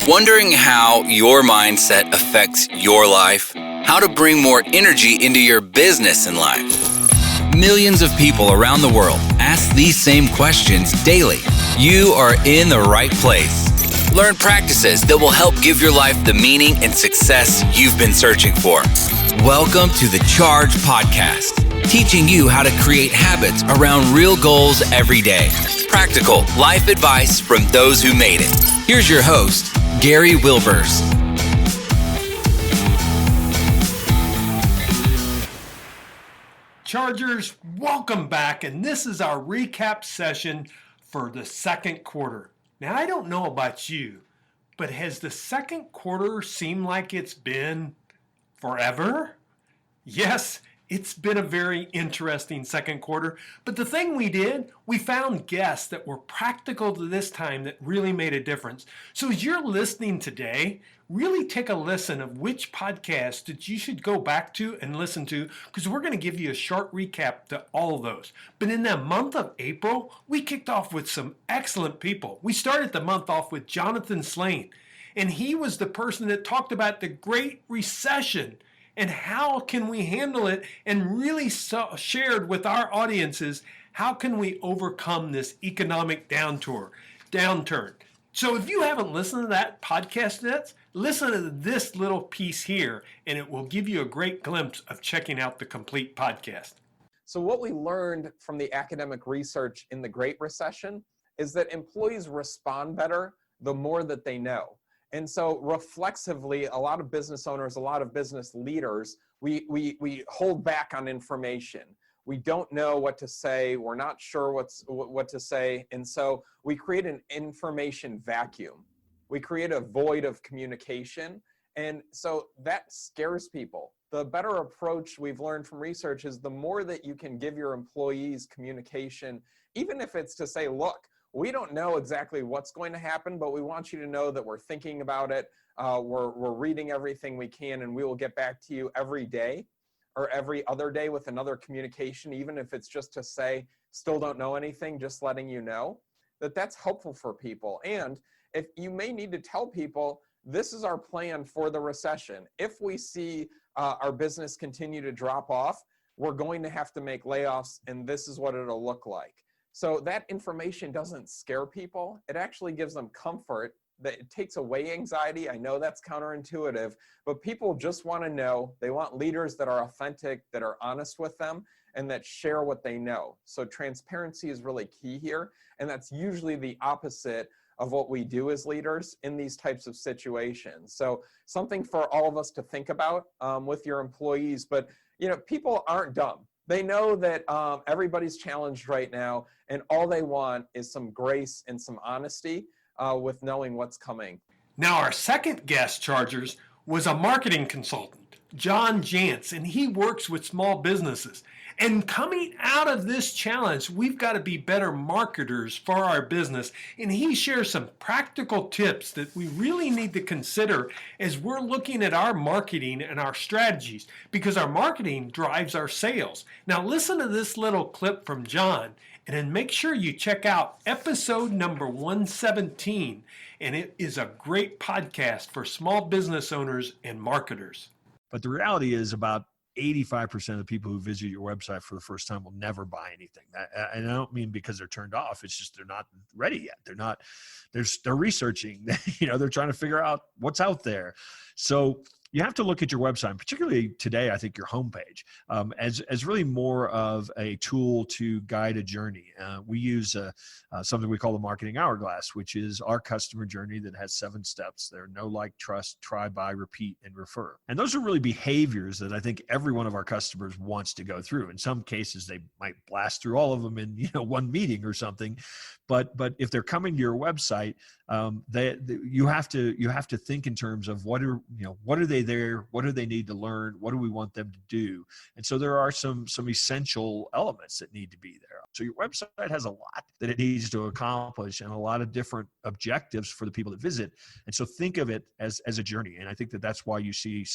Wondering how your mindset affects your life? How to bring more energy into your business and life? Millions of people around the world ask these same questions daily. You are in the right place. Learn practices that will help give your life the meaning and success you've been searching for. Welcome to the Charge Podcast, teaching you how to create habits around real goals every day. Practical life advice from those who made it. Here's your host, Gary Wilbers. Chargers, welcome back, and this is our recap session for the second quarter. Now, I don't know about you, but has the second quarter seemed like it's been forever? Yes, it's been a very interesting second quarter, but the thing we did, we found guests that were practical to this time that really made a difference. So as you're listening today, really take a listen of which podcast that you should go back to and listen to, because we're going to give you a short recap to all of those. But in the month of April, we kicked off with some excellent people. We started the month off with Jonathan Slane, and he was the person that talked about the Great Recession and how can we handle it, and really shared with our audiences how can we overcome this economic downturn. So if you haven't listened to that podcast yet, listen to this little piece here, and it will give you a great glimpse of checking out the complete podcast. So what we learned from the academic research in the Great Recession is that employees respond better the more that they know. And so reflexively, a lot of business owners, a lot of business leaders, we hold back on information. We don't know what to say. We're not sure what to say. And so we create an information vacuum. We create a void of communication. And so that scares people. The better approach we've learned from research is the more that you can give your employees communication, even if it's to say, look, we don't know exactly what's going to happen, but we want you to know that we're thinking about it. We're reading everything we can, and we will get back to you every day or every other day with another communication, even if it's just to say, still don't know anything, just letting you know that's helpful for people. And if you may need to tell people, this is our plan for the recession. If we see our business continue to drop off, we're going to have to make layoffs, and this is what it'll look like. So that information doesn't scare people. It actually gives them comfort. That it takes away anxiety. I know that's counterintuitive, but people just want to know. They want leaders that are authentic, that are honest with them, and that share what they know. So transparency is really key here, and that's usually the opposite of what we do as leaders in these types of situations. So something for all of us to think about with your employees. But people aren't dumb. They know that everybody's challenged right now, and all they want is some grace and some honesty with knowing what's coming. Now, our second guest, Chargers, was a marketing consultant, John Jantz, and he works with small businesses. And coming out of this challenge, we've got to be better marketers for our business. And he shares some practical tips that we really need to consider as we're looking at our marketing and our strategies, because our marketing drives our sales. Now, listen to this little clip from John, and then make sure you check out episode number 117. And it is a great podcast for small business owners and marketers. But the reality is about 85% of the people who visit your website for the first time will never buy anything. And I don't mean because they're turned off. It's just they're not ready yet. They're researching. They're trying to figure out what's out there. So you have to look at your website, and particularly today, I think your homepage, as really more of a tool to guide a journey. We use something we call the marketing hourglass, which is our customer journey that has 7 steps. They're know, like, trust, try, buy, repeat, and refer. And those are really behaviors that I think every one of our customers wants to go through. In some cases, they might blast through all of them in one meeting or something. But if they're coming to your website, you have to think in terms of what are they there? What do they need to learn? What do we want them to do? And so there are some essential elements that need to be there. So your website has a lot that it needs to accomplish and a lot of different objectives for the people that visit. And so think of it as a journey. And I think that's why you see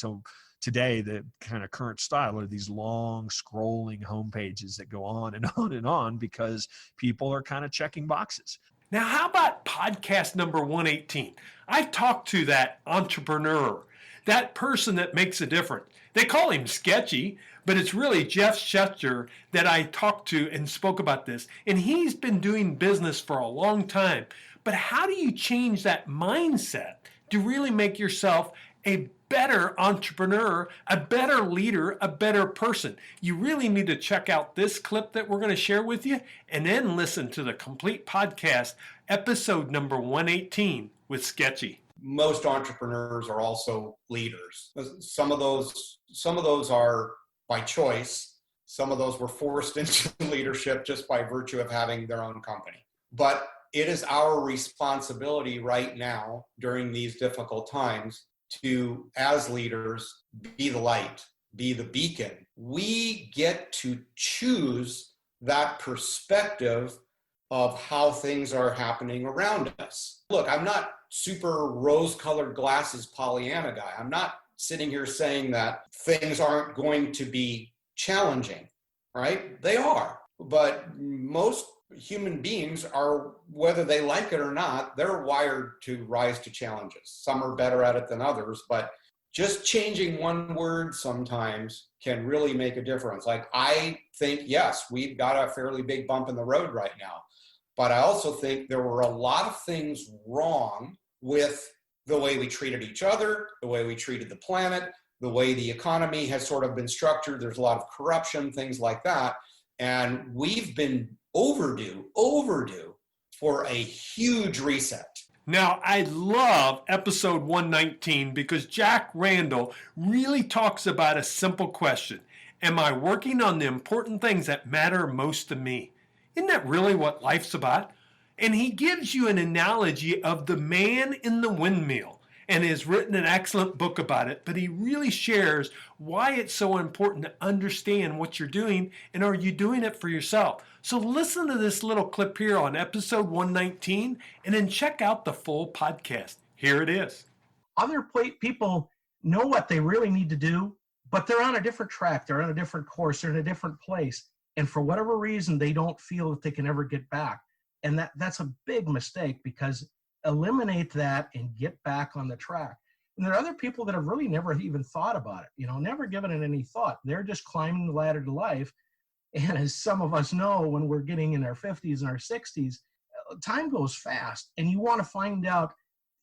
today the kind of current style are these long scrolling homepages that go on and on and on, because people are kind of checking boxes. Now, how about podcast number 118? I talked to that entrepreneur, that person that makes a difference. They call him Sketchy, but it's really Jeff Schefter that I talked to and spoke about this. And he's been doing business for a long time. But how do you change that mindset to really make yourself a better entrepreneur, a better leader, a better person? You really need to check out this clip that we're going to share with you and then listen to the complete podcast, episode number 118 with Sketchy. Most entrepreneurs are also leaders. Some of those are by choice. Some of those were forced into leadership just by virtue of having their own company. But it is our responsibility right now during these difficult times to, as leaders, be the light, be the beacon. We get to choose that perspective of how things are happening around us. Look, I'm not super rose-colored glasses Pollyanna guy. I'm not sitting here saying that things aren't going to be challenging, right? They are. But most human beings are, whether they like it or not, they're wired to rise to challenges. Some are better at it than others, but just changing one word sometimes can really make a difference. Like, I think, yes, we've got a fairly big bump in the road right now, but I also think there were a lot of things wrong with the way we treated each other, the way we treated the planet, the way the economy has sort of been structured. There's a lot of corruption, things like that. And we've been overdue for a huge reset. Now, I love episode 119 because Jack Randall really talks about a simple question. Am I working on the important things that matter most to me? Isn't that really what life's about? And he gives you an analogy of the man in the windmill and has written an excellent book about it, but he really shares why it's so important to understand what you're doing and are you doing it for yourself. So listen to this little clip here on episode 119 and then check out the full podcast. Here it is. Other people know what they really need to do, but they're on a different track. They're on a different course. They're in a different place. And for whatever reason, they don't feel that they can ever get back. And that's a big mistake, because eliminate that and get back on the track. And there are other people that have really never even thought about it, never given it any thought. They're just climbing the ladder to life. And as some of us know, when we're getting in our 50s and our 60s, time goes fast. And you want to find out,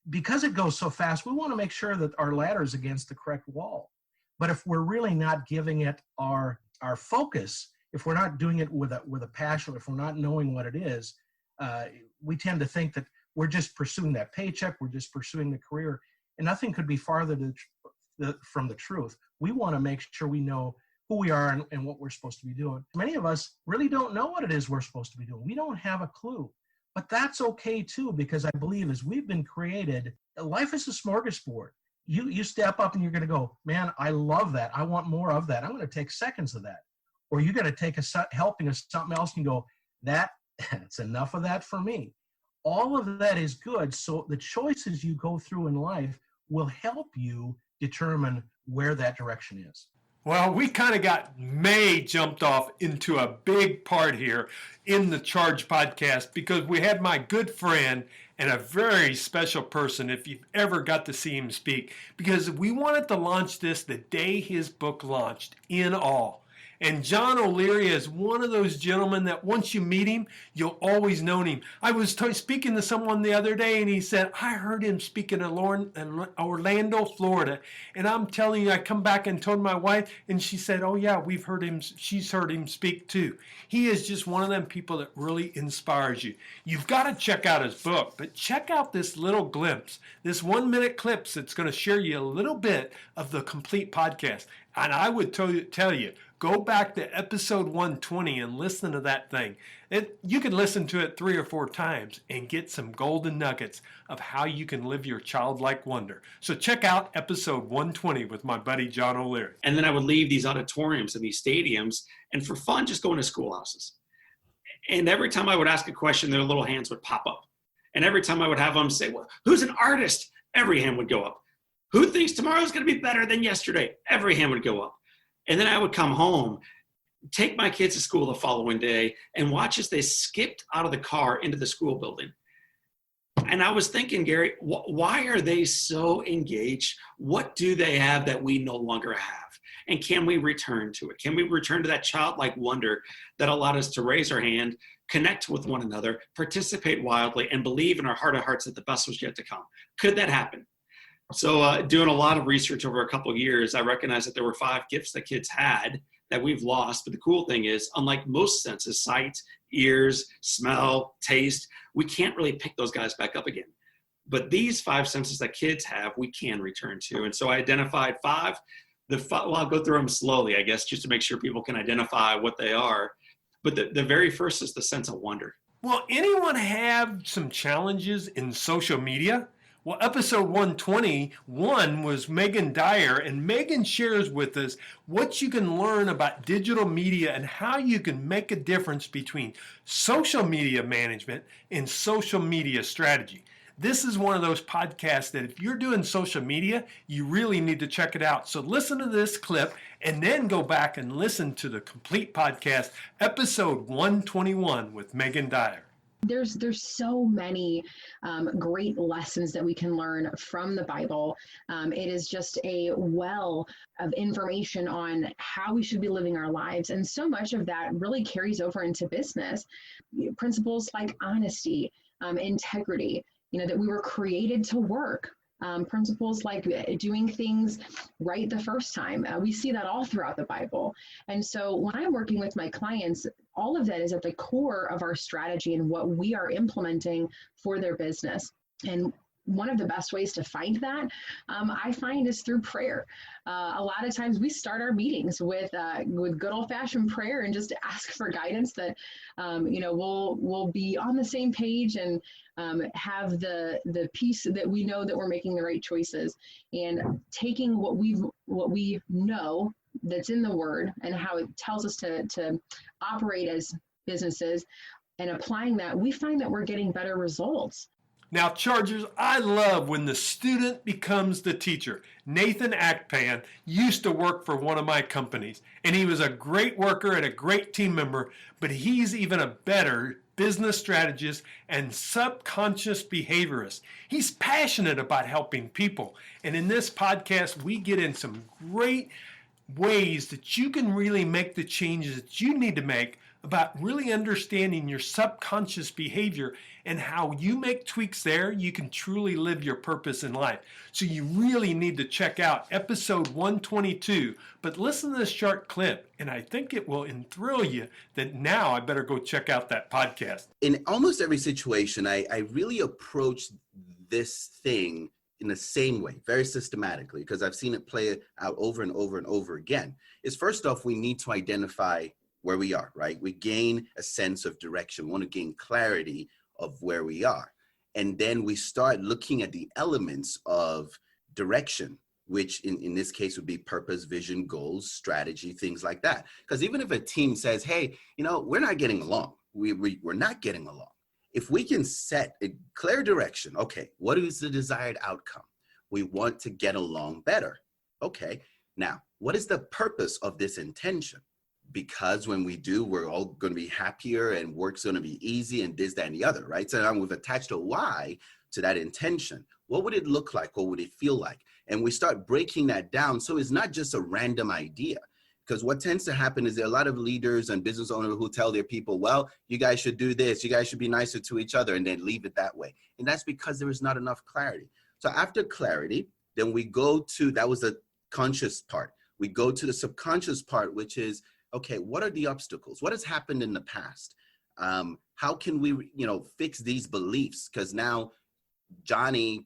because it goes so fast, we want to make sure that our ladder is against the correct wall. But if we're really not giving it our focus, if we're not doing it with a passion, if we're not knowing what it is, we tend to think that we're just pursuing that paycheck, we're just pursuing the career, and nothing could be farther from the truth. We want to make sure we know who we are and what we're supposed to be doing. Many of us really don't know what it is we're supposed to be doing. We don't have a clue, but that's okay too, because I believe as we've been created, life is a smorgasbord. You step up and you're going to go, man, I love that. I want more of that. I'm going to take seconds of that. Or you're going to take a helping of something else and go, that's enough of that for me. All of that is good. So the choices you go through in life will help you determine where that direction is. Well, we kind of got jumped off into a big part here in the Charge podcast, because we had my good friend and a very special person, if you've ever got to see him speak, because we wanted to launch this the day his book launched, In All. And John O'Leary is one of those gentlemen that once you meet him, you'll always know him. I was speaking to someone the other day, and he said, I heard him speak in Orlando, Florida. And I'm telling you, I come back and told my wife, and she said, oh yeah, we've heard him. She's heard him speak too. He is just one of them people that really inspires you. You've got to check out his book, but check out this little glimpse, this 1-minute clips that's going to share you a little bit of the complete podcast. And I would tell you, go back to episode 120 and listen to that thing. You can listen to it 3 or 4 times and get some golden nuggets of how you can live your childlike wonder. So check out episode 120 with my buddy John O'Leary. And then I would leave these auditoriums and these stadiums, and for fun, just go into schoolhouses. And every time I would ask a question, their little hands would pop up. And every time I would have them say, well, who's an artist? Every hand would go up. Who thinks tomorrow's going to be better than yesterday? Every hand would go up. And then I would come home, take my kids to school the following day, and watch as they skipped out of the car into the school building. And I was thinking, Gary, why are they so engaged? What do they have that we no longer have? And can we return to it? Can we return to that childlike wonder that allowed us to raise our hand, connect with one another, participate wildly, and believe in our heart of hearts that the best was yet to come? Could that happen? So doing a lot of research over a couple of years, I recognized that there were 5 gifts that kids had that we've lost. But the cool thing is, unlike most senses, sight, ears, smell, taste, we can't really pick those guys back up again. But these 5 senses that kids have, we can return to. And so I identified 5. Well, I'll go through them slowly, I guess, just to make sure people can identify what they are. But the very first is the sense of wonder. Well, anyone have some challenges in social media? Well, episode 121 was Megan Dyer, and Megan shares with us what you can learn about digital media and how you can make a difference between social media management and social media strategy. This is one of those podcasts that if you're doing social media, you really need to check it out. So listen to this clip and then go back and listen to the complete podcast, episode 121 with Megan Dyer. There's so many great lessons that we can learn from the Bible. It is just a well of information on how we should be living our lives. And so much of that really carries over into business. Principles like honesty, integrity, that we were created to work. Principles like doing things right the first time. We see that all throughout the Bible. And so when I'm working with my clients, all of that is at the core of our strategy and what we are implementing for their business. And one of the best ways to find that, I find, is through prayer. A lot of times we start our meetings with good old-fashioned prayer and just ask for guidance that, we'll be on the same page and have the peace that we know that we're making the right choices, and taking what we know that's in the Word and how it tells us to operate as businesses and applying that, we find that we're getting better results. Now, Chargers, I love when the student becomes the teacher. Nathan Akpan used to work for one of my companies, and he was a great worker and a great team member, but he's even a better business strategist and subconscious behaviorist. He's passionate about helping people. And in this podcast, we get in some great ways that you can really make the changes that you need to make about really understanding your subconscious behavior, and how you make tweaks there, you can truly live your purpose in life. So you really need to check out episode 122. But listen to this short clip, and I think it will enthrall you that now I better go check out that podcast. In almost every situation, I really approach this thing in the same way, very systematically, because I've seen it play out over and over and over again. Is first off, we need to identify where we are, right? We gain a sense of direction. We want to gain clarity of where we are. And then we start looking at the elements of direction, which in this case would be purpose, vision, goals, strategy, things like that. Because even if a team says, hey, we're not getting along, we're not getting along. If we can set a clear direction, okay, what is the desired outcome? We want to get along better. Okay, now, what is the purpose of this intention? Because when we do, we're all going to be happier and work's going to be easy and this, that, and the other, right? So now we've attached a why to that intention. What would it look like? What would it feel like? And we start breaking that down. So it's not just a random idea. Because what tends to happen is there are a lot of leaders and business owners who tell their people, well, you guys should do this. You guys should be nicer to each other, and then leave it that way. And that's because there is not enough clarity. So after clarity, then we go to, that was the conscious part. We go to the subconscious part, which is, okay, what are the obstacles? What has happened in the past? How can we, fix these beliefs? Because now Johnny,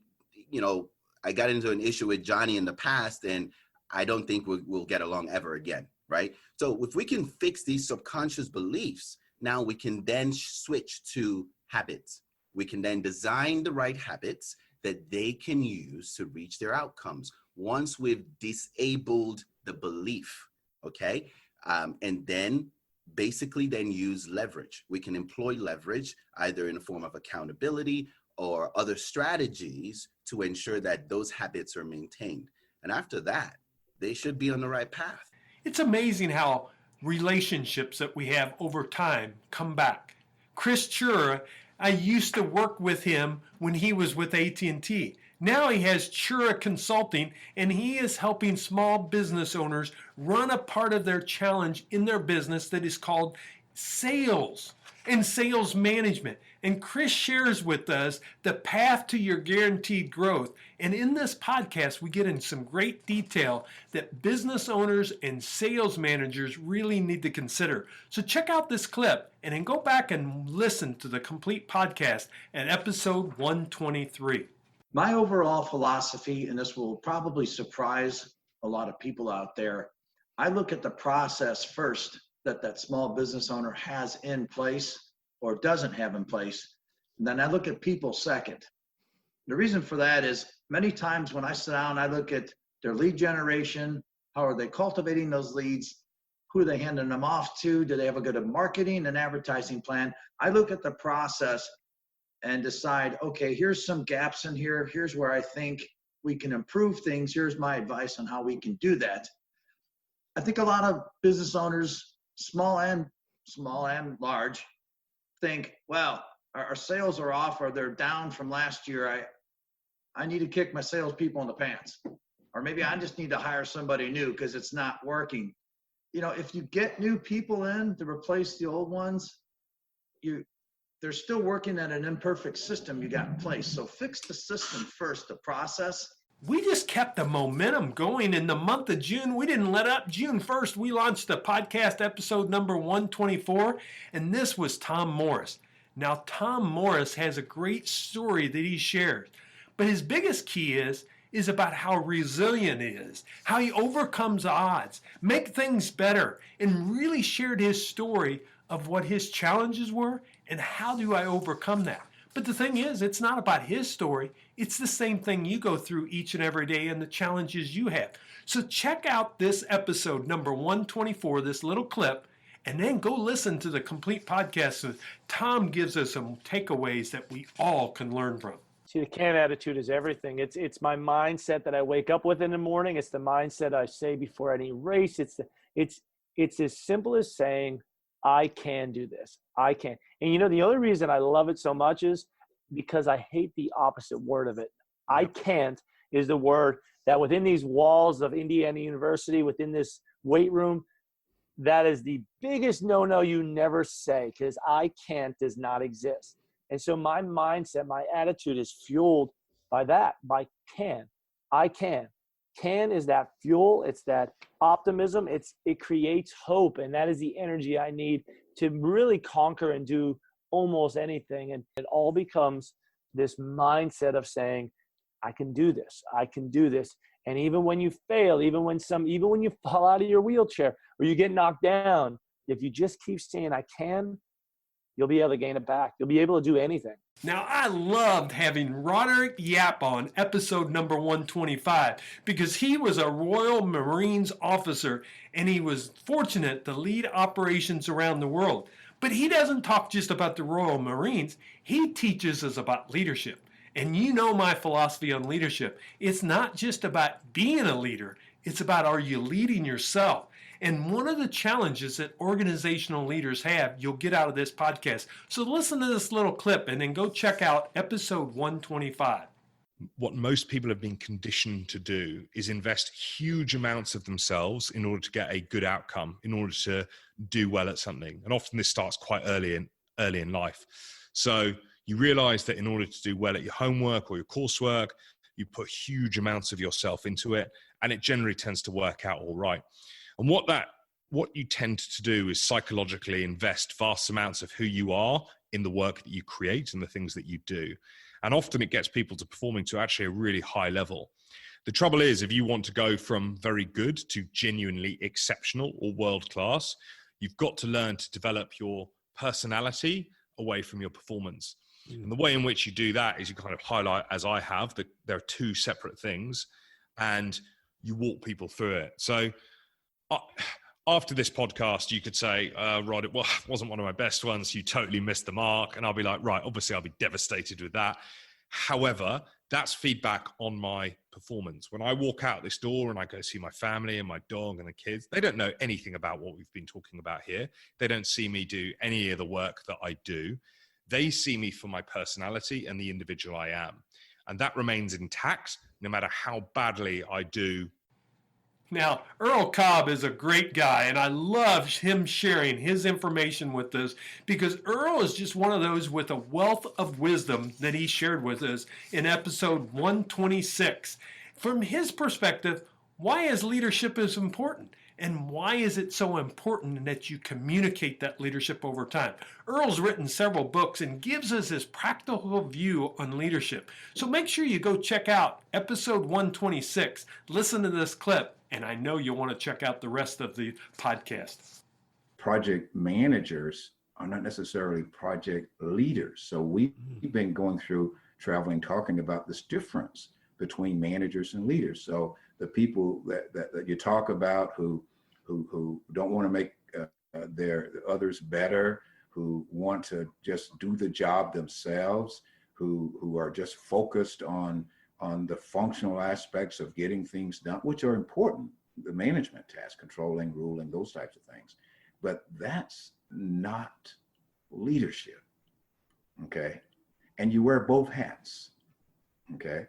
I got into an issue with Johnny in the past, and I don't think we'll get along ever again, right? So if we can fix these subconscious beliefs, now we can then switch to habits. We can then design the right habits that they can use to reach their outcomes once we've disabled the belief, okay? And then basically then use leverage. We can employ leverage either in the form of accountability or other strategies to ensure that those habits are maintained. And after that, they should be on the right path. It's amazing how relationships that we have over time come back. Chris Chura I used to work with him when he was with AT&T. Now he has Chura Consulting, and he is helping small business owners run a part of their challenge in their business that is called sales and sales management. And Chris shares with us the path to your guaranteed growth. And in this podcast, we get in some great detail that business owners and sales managers really need to consider. So check out this clip and then go back and listen to the complete podcast at episode 123. My overall philosophy, and this will probably surprise a lot of people out there, I look at the process first that small business owner has in place or doesn't have in place. And then I look at people second. The reason for that is many times when I sit down, I look at their lead generation, how are they cultivating those leads, who are they handing them off to, do they have a good marketing and advertising plan? I look at the process and decide, okay, here's some gaps in here, here's where I think we can improve things, here's my advice on how we can do that. I think a lot of business owners, small and large, think, well, our sales are off or they're down from last year. I need to kick my salespeople in the pants. Or maybe I just need to hire somebody new because it's not working. You know, if you get new people in to replace the old ones, they're still working at an imperfect system you got in place. So fix the system first, the process. We just kept the momentum going in the month of June. We didn't let up. June 1st, we launched the podcast episode number 124, and this was Tom Morris. Now, Tom Morris has a great story that he shares, but his biggest key is about how resilient he is, how he overcomes odds, make things better, and really shared his story of what his challenges were and how do I overcome that. But the thing is, it's not about his story. It's the same thing you go through each and every day and the challenges you have. So check out this episode number 124, this little clip, and then go listen to the complete podcast. So Tom gives us some takeaways that we all can learn from. See, the can attitude is everything. It's my mindset that I wake up with in the morning. It's the mindset I say before any race. It's as simple as saying, I can do this. I can. And you know, the only reason I love it so much is because I hate the opposite word of it. I can't is the word that within these walls of Indiana University, within this weight room, that is the biggest no-no you never say, because I can't does not exist. And so my mindset, my attitude is fueled by that, by can. I can. Can is that fuel. It's that optimism. It creates hope. And that is the energy I need to really conquer and do almost anything. And it all becomes this mindset of saying, I can do this. I can do this. And even when you fail, even when you fall out of your wheelchair or you get knocked down, if you just keep saying, I can, you'll be able to gain it back. You'll be able to do anything. Now, I loved having Roderick Yap on episode number 125 because he was a Royal Marines officer and he was fortunate to lead operations around the world. But he doesn't talk just about the Royal Marines. He teaches us about leadership. And you know my philosophy on leadership. It's not just about being a leader. It's about, are you leading yourself? And one of the challenges that organizational leaders have, you'll get out of this podcast. So listen to this little clip and then go check out episode 125. What most people have been conditioned to do is invest huge amounts of themselves in order to get a good outcome, in order to do well at something. And often this starts quite early in life. So you realize that in order to do well at your homework or your coursework, you put huge amounts of yourself into it, and it generally tends to work out all right. And what you tend to do is psychologically invest vast amounts of who you are in the work that you create and the things that you do. And often it gets people to performing to actually a really high level. The trouble is, if you want to go from very good to genuinely exceptional or world class, you've got to learn to develop your personality away from your performance. And the way in which you do that is you kind of highlight, as I have, that there are two separate things and you walk people through it. So after this podcast, you could say, Rod, it wasn't one of my best ones. You totally missed the mark. And I'll be like, right, obviously I'll be devastated with that. However, that's feedback on my performance. When I walk out this door and I go see my family and my dog and the kids, they don't know anything about what we've been talking about here. They don't see me do any of the work that I do. They see me for my personality and the individual I am. And that remains intact no matter how badly I do. Now, Earl Cobb is a great guy, and I love him sharing his information with us because Earl is just one of those with a wealth of wisdom that he shared with us in episode 126. From his perspective, why is leadership is important? And why is it so important that you communicate that leadership over time? Earl's written several books and gives us his practical view on leadership. So make sure you go check out episode 126. Listen to this clip, and I know you'll want to check out the rest of the podcast. Project managers are not necessarily project leaders. So we've been going through traveling, talking about this difference between managers and leaders. So the people that you talk about who don't want to make their others better, who want to just do the job themselves, who are just focused on the functional aspects of getting things done, which are important, the management tasks, controlling, ruling, those types of things. But that's not leadership, okay? And you wear both hats, okay?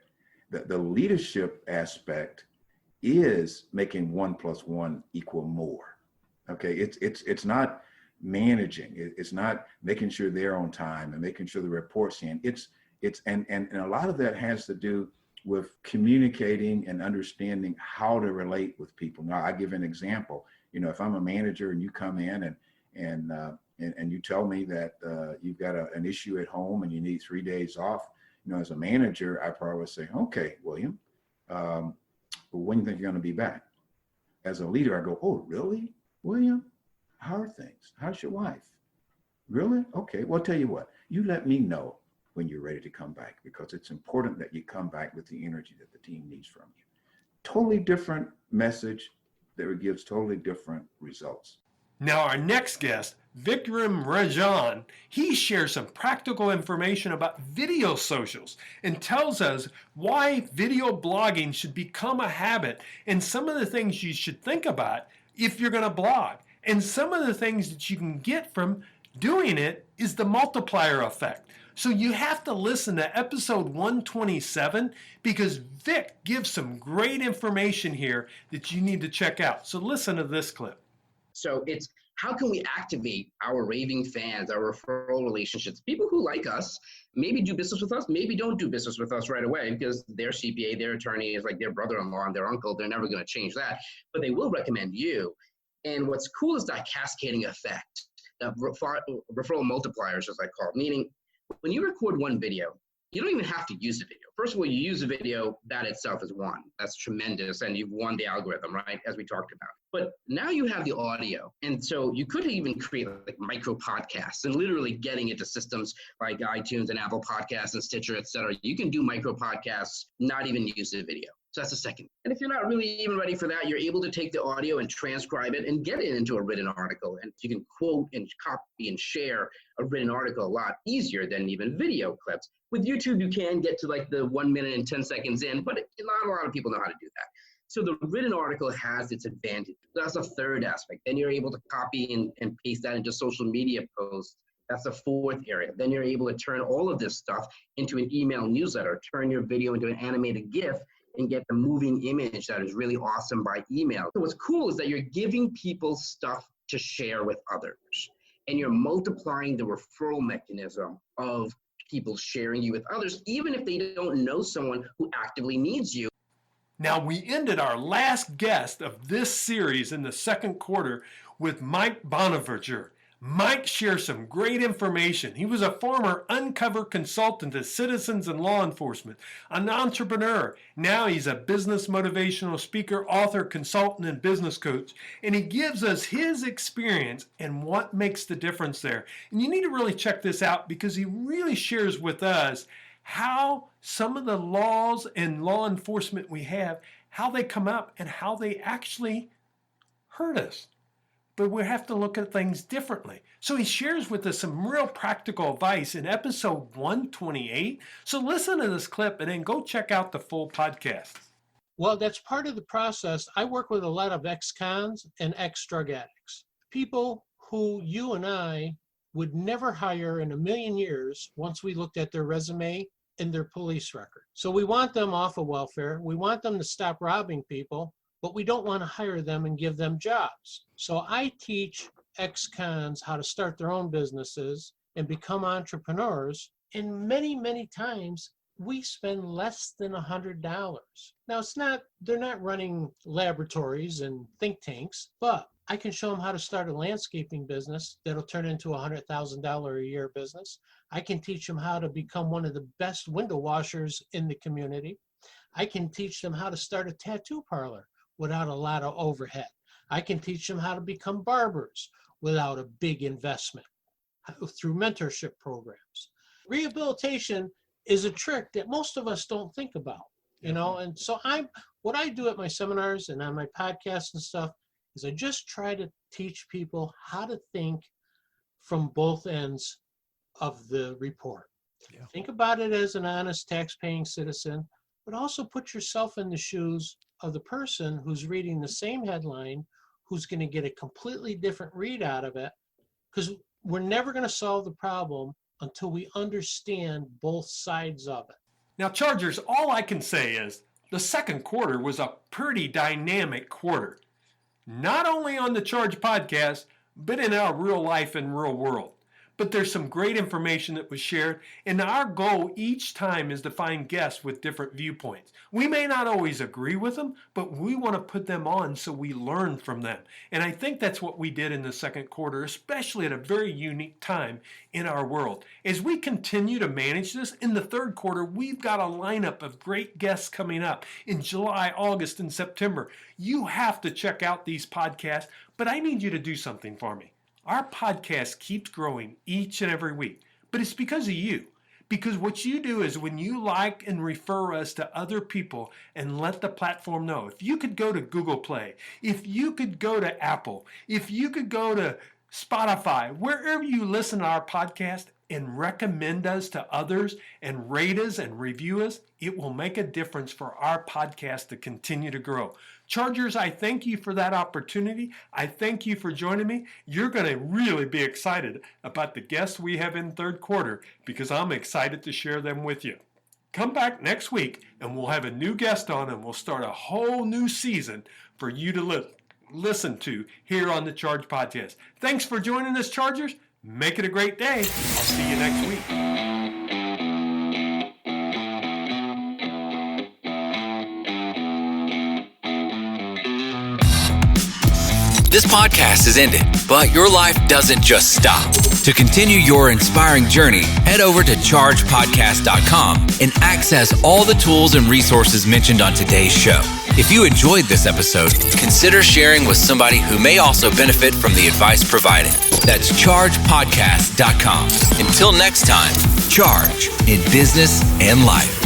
The leadership aspect is making 1 + 1 = more. Okay, it's not managing. It's not making sure they're on time and making sure the report's in. It's and a lot of that has to do with communicating and understanding how to relate with people. Now, I give an example. You know, if I'm a manager and you come in and you tell me that you've got an issue at home and you need 3 days off. You know, as a manager, I probably say, okay, William, when do you think you're going to be back? As a leader, I go, oh, really, William? How are things? How's your wife? Really? Okay, well, I'll tell you what, you let me know when you're ready to come back, because it's important that you come back with the energy that the team needs from you. Totally different message that gives totally different results. Now, our next guest, Vikram Rajan, he shares some practical information about video socials and tells us why video blogging should become a habit and some of the things you should think about if you're going to blog. And some of the things that you can get from doing it is the multiplier effect. So you have to listen to episode 127 because Vic gives some great information here that you need to check out. So listen to this clip. So it's how can we activate our raving fans, our referral relationships, people who like us, maybe do business with us, maybe don't do business with us right away because their CPA, their attorney is like their brother-in-law and their uncle. They're never going to change that, but they will recommend you. And what's cool is that cascading effect, that referral multipliers, as I call it, meaning when you record one video, you don't even have to use the video. First of all, you use the video, that itself is one. That's tremendous, and you've won the algorithm, right, as we talked about. But now you have the audio, and so you could even create like micro podcasts and literally getting into systems like iTunes and Apple Podcasts and Stitcher, et cetera. You can do micro podcasts, not even use the video. So that's the second. And if you're not really even ready for that, you're able to take the audio and transcribe it and get it into a written article. And you can quote and copy and share a written article a lot easier than even video clips. With YouTube, you can get to like the 1 minute and 10 seconds in, but not a lot of people know how to do that. So the written article has its advantage. That's a third aspect. Then you're able to copy and paste that into social media posts. That's the fourth area. Then you're able to turn all of this stuff into an email newsletter, turn your video into an animated GIF, and get the moving image that is really awesome by email. So what's cool is that you're giving people stuff to share with others, and you're multiplying the referral mechanism of people sharing you with others, even if they don't know someone who actively needs you. Now, we ended our last guest of this series in the second quarter with Mike Bonaventure. Mike shares some great information. He was a former uncover consultant to citizens and law enforcement, an entrepreneur. Now he's a business motivational speaker, author, consultant, and business coach. And he gives us his experience and what makes the difference there. And you need to really check this out because he really shares with us how some of the laws and law enforcement we have, how they come up and how they actually hurt us. But we have to look at things differently. So he shares with us some real practical advice in episode 128. So listen to this clip and then go check out the full podcast. Well, that's part of the process. I work with a lot of ex-cons and ex-drug addicts, people who you and I would never hire in a million years once we looked at their resume and their police record. So we want them off of welfare. We want them to stop robbing people, but we don't want to hire them and give them jobs. So I teach ex-cons how to start their own businesses and become entrepreneurs. And many, many times we spend less than $100. Now they're not running laboratories and think tanks, but I can show them how to start a landscaping business that'll turn into a $100,000 a year business. I can teach them how to become one of the best window washers in the community. I can teach them how to start a tattoo parlor without a lot of overhead. I can teach them how to become barbers without a big investment through mentorship programs. Rehabilitation is a trick that most of us don't think about, and so what I do at my seminars and on my podcasts and stuff is I just try to teach people how to think from both ends of the report. Yeah. Think about it as an honest tax-paying citizen, but also put yourself in the shoes of the person who's reading the same headline, who's going to get a completely different read out of it, because we're never going to solve the problem until we understand both sides of it. Now, Chargers, all I can say is the second quarter was a pretty dynamic quarter. Not only on the Charge podcast, but in our real life and real world. But there's some great information that was shared, and our goal each time is to find guests with different viewpoints. We may not always agree with them, but we want to put them on so we learn from them. And I think that's what we did in the second quarter, especially at a very unique time in our world. As we continue to manage this, in the third quarter, we've got a lineup of great guests coming up in July, August, and September. You have to check out these podcasts, but I need you to do something for me. Our podcast keeps growing each and every week, but it's because of you. Because what you do is when you like and refer us to other people and let the platform know. If you could go to Google Play, if you could go to Apple, if you could go to Spotify, wherever you listen to our podcast and recommend us to others and rate us and review us, it will make a difference for our podcast to continue to grow. Chargers, I thank you for that opportunity. I thank you for joining me. You're going to really be excited about the guests we have in third quarter because I'm excited to share them with you. Come back next week and we'll have a new guest on and we'll start a whole new season for you to listen to here on the Charge Podcast. Thanks for joining us, Chargers. Make it a great day. I'll see you next week. This podcast is ended, but your life doesn't just stop. To continue your inspiring journey, head over to chargepodcast.com and access all the tools and resources mentioned on today's show. If you enjoyed this episode, consider sharing with somebody who may also benefit from the advice provided. That's chargepodcast.com. Until next time, charge in business and life.